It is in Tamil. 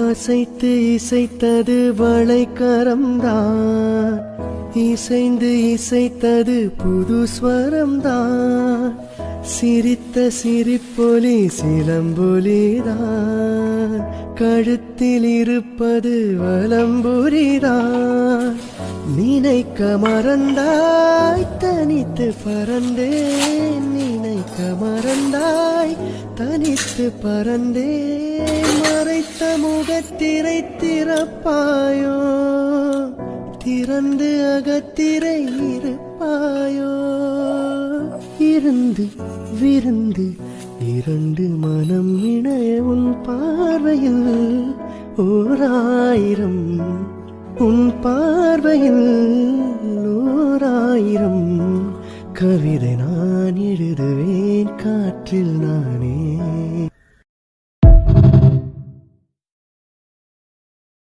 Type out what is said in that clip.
அசைத்து இசைத்தது வளைக்கரம்தான், இசைந்து இசைத்தது புது ஸ்வரம்தான். சிரித்த சிரிப்பொலி சிலம்பொலிதான், கழுத்தில் இருப்பது வலம்புரிதான். நினைக்க மறந்தாய் தனித்து பறந்தேன், நினைக்க மறந்தாய் தனித்து பறந்தேன். மறைத்த முகத்திரை திறப்பாயோ, திறந்து அகத்திரை இருப்பாயோ. இருந்து விருந்து இரண்டு மனம் இணைய உன் பார்வையில் ஓராயிரம், உன் பார்வையில் ஓராயிரம் கவிதை நான் எழுதுவேன் காற்றில் நானே.